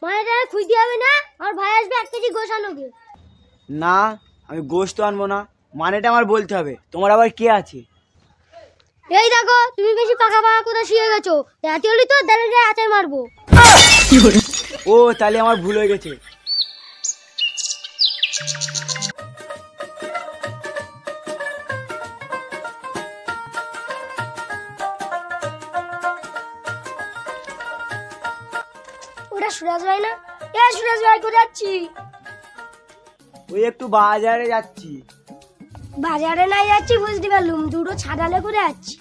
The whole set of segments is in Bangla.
মায়েরা খুঁজতে হবে না, আর ভাই আসবে 1 কেজি গোশ আনোগে। না, আমি গোশত আনবো না, মানেটা আমার বলতে হবে। তোমার আবার কে আছে? এই দেখো, তুমি বেশি পাকা পাকা করে শুয়ে গেছো। রাতে হলি তো দাঁড়ে গায়ে আচার মারবো। ও তাহলে আমার ভুল হয়ে গেছে। ওটা সুরাজ ভাই না? সুরাজ ভাই করে যাচ্ছি। ওই একটু বাজারে যাচ্ছি। বাজারে নাই যাচ্ছি বুঝতে পারলুম, দুটো ছাতালে করে যাচ্ছি।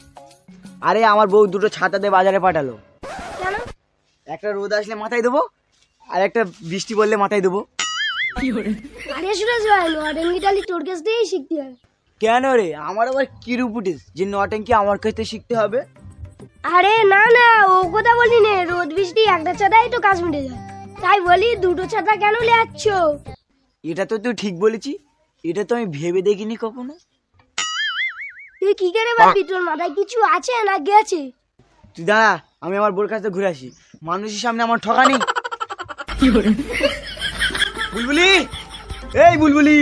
আরে আমার বউ দুটো ছাতা দিয়ে বাজারে পাঠালো। কেন? একটা রোদ আসলে মাথায় দেবো, আর একটা বৃষ্টি পড়লে মাথায় দেবো। আরে সুরাজ ভাই, নটেঙ্গিটালি তোর কাছ দিয়েই শিখতে হবে। কেন রে, আমার আবার কি রুপুটিস যে নটেঙ্কি আমার কাছ থেকে শিখতে হবে? আরে না না, ও কথা বলি নে। রোদ বৃষ্টি একটা ছাতাই তো কাজ মিটে যায়। তাই বলি দুটো ছাতা কেন নিয়ে যাচ্ছ? এটা তো তুই ঠিক বলেছি, এটা তো আমি ভেবে দেখিনি কখনো। তুই কি করে ভাববি? তোর মাথায় কিছু আছে না গেছে? তুই দাঁড়া, আমি আমার বোর কাছে ঘুরে আসি। মানুষের সামনে আমার ঠকানি। বুলবুলি, এই বুলবুলি,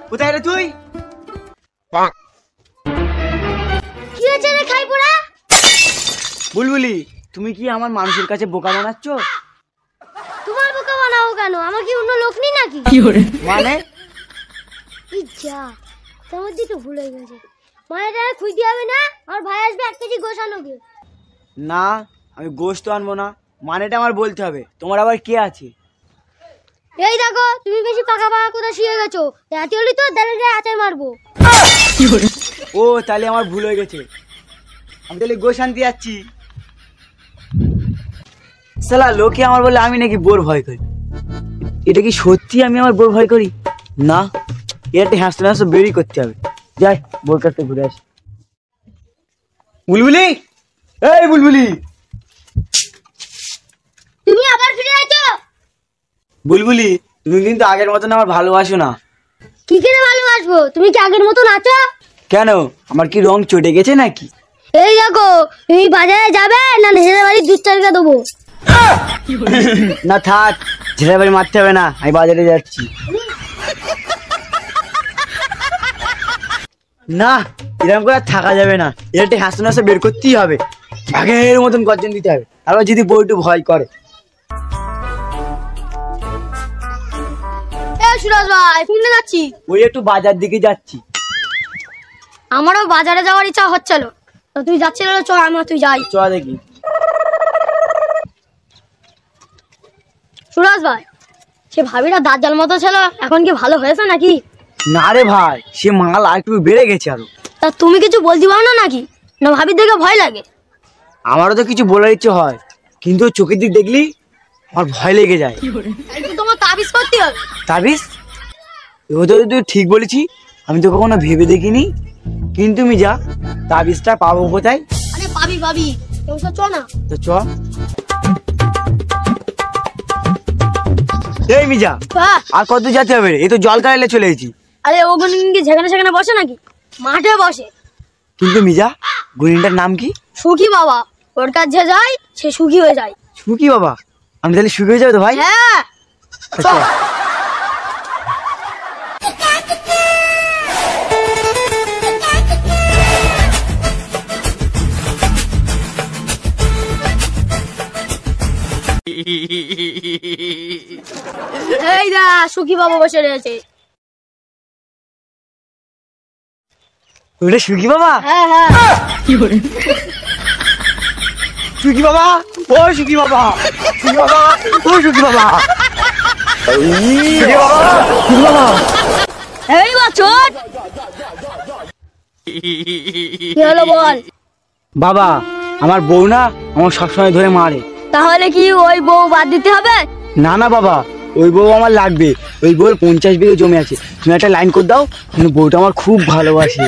কোথায় রে তুই? কি হয়েছে রে খাইপুরা? বুলবুলি, তুমি কি আমার মানুষের কাছে বোকা বানাচ্ছ? তোমার বোকা বানাও কেন? আমার কি অন্য লোক নেই নাকি? মানে এই যা, তোর মধ্যে তো ভুল হয়ে গেছে। মায়েরা খুঁজতে হবে না, আর ভাই আসবে 1 কেজি গোশ আনোগে। না, আমি গোশত আনবো না, মানেটা আমার বলতে হবে। তোমার আবার কে আছে? এই দেখো, তুমি বেশি পাকা পাকা করে শুয়ে গেছো। রাতে হলি তো দাঁড়ে গায়ে আচার মারবো। ও তাহলে আমার ভুল হয়ে গেছে, আমি তাহলে গোশ আনতে যাচ্ছি। শালা লোকে আমার বলে আমি নাকি বোর ভয় করি। এটা কি সত্যি আমি আমার বোর ভয় করি? না, এটা হাসতে হাসতে বেরি করতে হবে। যাই, বোর কাছে ঘুরে আসি। বুলবুলি, এই বুলবুলি, তুমি আবার ফিরে আইছো? বুলবুলি, তুমি কিন্তু আগের মতন আমার ভালোবাসো না। কি করে ভালোবাসবো? তুমি কি আগের মতন আছো? কেন, আমার কি রং চটে গেছে নাকি? এই দেখো, তুমি বাজারে যাবে না নিজের বাড়ি দুধ চালকা দেবো? না থাক, ঝেড়ে বাড়ি মারতে হবে না, আমি বাজারে যাচ্ছি। না, এরকম করে আর থাকা যাবে না। এটা হাসতে হাসতে বের করতেই হবে, বাঘের মতন গর্জন দিতে হবে। আবার যদি বউ একটু ভয় করে। সুরাজ ভাই, ফিরে যাচ্ছি। ওই একটু বাজার দিকে যাচ্ছি। আমারও বাজারে যাওয়ার ইচ্ছা হচ্ছিল। তো তুই যাচ্ছিল, চ আমরা তুই যাই। চ দেখি। সুরাজ ভাই, সে ভাবিরা দাজ্জাল মতো ছিল, এখন কি ভালো হয়েছে নাকি? না রে ভাই, সে মাল আর একটু বেড়ে গেছে আরো। তা তুমি কিছু বলতে পারো না নাকি? না ভাবির দেখে ভয় লাগে? আমারও তো কিছু বলার ইচ্ছে হয়, কিন্তু চোখের দিক দেখলি আমার ভয় লেগে যায়। তোমার তাবিজ করতে হবে। তাবিজ? ওটা তো তুই ঠিক বলেছি, আমি তো কখনো ভেবে দেখিনি। কিন্তু আমি যা, তাবিজটা পাবো কোথায়? আরে পাবি পাবি, চ না। তো চ। এই মিজা, আর কত যেতে হবে রে? এই তো জল কাটালে চলে এসেছি। আরে ও গুনিন কি যেখানে সেখানে বসে নাকি? মাঠে বসে। কিন্তু মিজা, গুনিনটার নাম কি? সুখী বাবা। ওর কাছে যায়, সে সুখী হয়ে যায়। সুখী বাবা? আমি তাহলে সুখী হয়ে যাবো তো ভাই? হ্যাঁ, চল। এই দা, সুখী বাবা বসে রয়েছে। ওটা সুখী বাবা? হ্যাঁ হ্যাঁ। সুখী বাবা, ও সুখী বাবা, সুখী বাবা, ও সুখী বাবা, সুখী বাবা, সুখী বাবা। এই বাছর, কি হলো বল? বাবা, আমার বউ না আমার সবসময় ধরে মারে। তাহলে কি ওই বউ বাদ দিতে হবে? না না বাবা, ওই বউ আমার লাগবে। ওই বউর 50 বিঘে জমি আছে, তুমি একটা লাইন করে দাও। কিন্তু বউটা আমার খুব ভালোবাসে।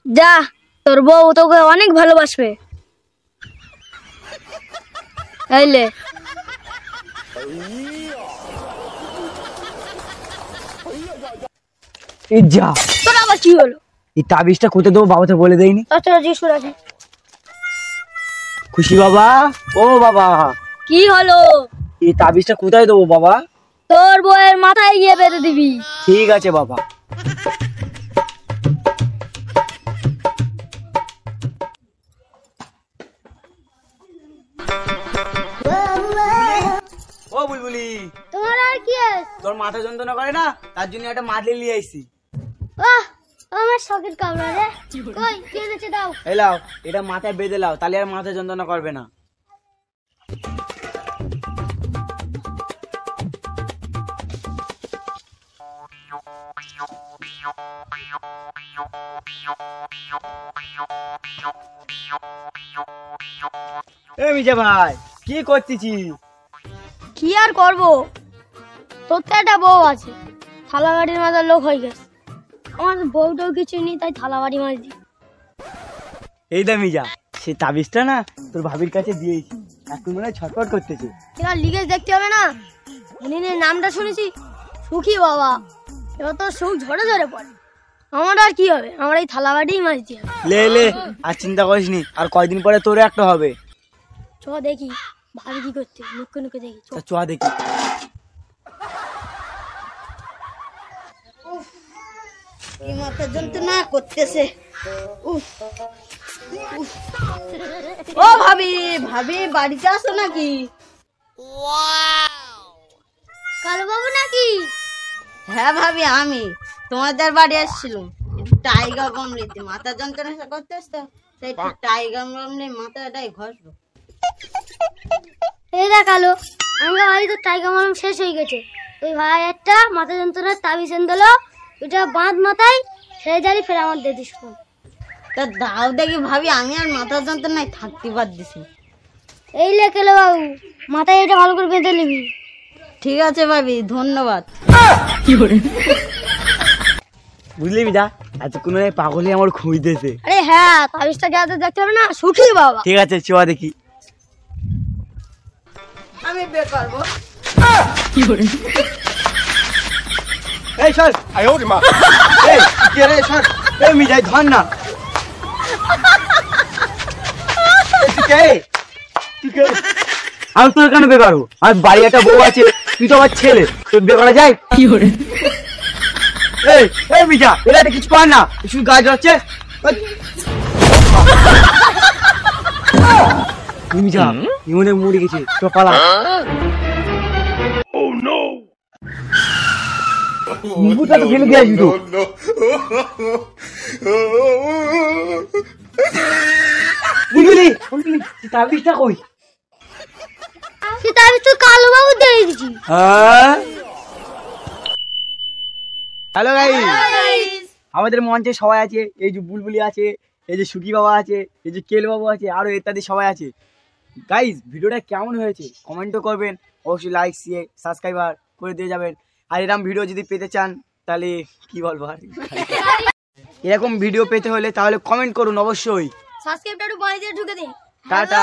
যা, তোর বউ তোকে অনেক ভালোবাসবে। এইলে যা। তোর আবার কি হলো? এই তাবিজটা কোথায় দেবো বাবা তো বলে দেয়নি। চলো জিজ্ঞেস করে আসি। খুশি বাবা, ও বাবা, কি হলো? এই তাবিজটা কোথায় দেবো বাবা? তোর বউয়ের মাথায় গিয়ে বেঁধে দিবি। ঠিক আছে বাবা। ও বুলবুলি, তোমার আর কি আছে? তোর মাথা যন্ত্রণা করে না, তার জন্য একটা মাদলি নিয়ে আইছি। আহ, আমার শখের কামড়া রে। কই কি এনেছে দাও। এই লাও, এটা মাথায় বেঁধে লাও, তাহলে আর মাথা যন্ত্রণা করবে না। এ মিজা ভাই, কি করতেছি? কি আর করবো, তোর তো একটা বউ আছে, থালা বাড়ির মাথার লোক হয়ে গেছে। আমার বউটাও কিছু নেই, তাই থালা বাড়ি মাছ দিই। এই দা মিজা, সে তাবিজটা না তোর ভাবির কাছে দিয়েছি, এখন মনে হয় ছটফট করতেছে। এবার লিগেজ দেখতে হবে না? উনি নামটা শুনেছি, সুখী বাবা। এবার তো সুখ ঝরে ঝরে পড়ে। আমার আর কি হবে, আমার এই থালা বাড়িই মাছ দিয়ে হবে। লে লে, আর চিন্তা করিস নি, আর কয়দিন পরে তোর একটা হবে। চ দেখি ভাবি কি করতে, নুকে নুকে দেখি। চ। তা চুয়া দেখি। কি মাথা যন্ত্রণা করতেছে। উফ, উফ। ও ভাবি, ভাবি বাড়িতে আসো নাকি? কালু বাবু নাকি? হ্যাঁ ভাবি, আমি তোমাদের বাড়ি আসছিলাম। টাইগার বামলিতে মাথা যন্ত্রণা করতেছ তো, তাই টাইগার বামলি মাথাটাই ঘষবো। এই দেখ কালু, আমরা বাড়ি তো টাইগার মারম শেষ হয়ে গেছে। ওই ভাই একটা মাথা যন্ত্রণার তাবিজ এনে দিলো, ওটা বাঁধ মাথায়, সেই জারি ফের আমার দিয়ে দিস। তা দাও দেখি ভাবি, আমি আর মাথা যন্ত্রণায় থাকতে পারতেছি। এই লে কেলো বাবু, মাথায় এটা ভালো করে বেঁধে নিবি। ঠিক আছে ভাবি, ধন্যবাদ। বুঝলি মিজা, এতক্ষণ পাগলে আমার খুঁজতেছে। আরে হ্যাঁ, তাবিজটা গেছে দেখতে হবে না, সুখী বাবা। ঠিক আছে চুয়া দেখি। আমি বের করবো। এই সর, এই কি রে, সর। এই মিজাই ধর না। এই তুই কে? তুই কে? আমি তোর কেন বের করবো? আমার বাড়ি একটা বউ আছে, তুই তো আমার ছেলে, তোর বের করা যায়? এই এই মিজা, এরা তো কিছু পার না, শুধু গাছ যাচ্ছে। মিজা ইমনে মরে গেছে, তো পালা। মুকুটা তো ফেলে দিয়ে আসবি তো। বুঝলি বুঝলি, তাবিজটা কই? সে তাবিজ তো কালু বাবু দিয়ে দিছি। হ্যালো গাইস, আমাদের মঞ্চে সবাই আছে। এই যে বুলবুলি আছে, এই যে সুখী বাবা আছে, এই যে কেল বাবু আছে, আরো ইত্যাদি সবাই আছে। গাইস, ভিডিওটা কেমন হয়েছে কমেন্টও করবেন, অবশ্যই লাইক শেয়ার সাবস্ক্রাইবার করে দিয়ে যাবেন। আর এরকম ভিডিও যদি পেতে চান তাহলে কি বলবো আর, এরকম ভিডিও পেতে হলে তাহলে কমেন্ট করুন অবশ্যই। সাবস্ক্রাইবটা একটু বাঁধিয়ে ঢুকে দিন। টাটা।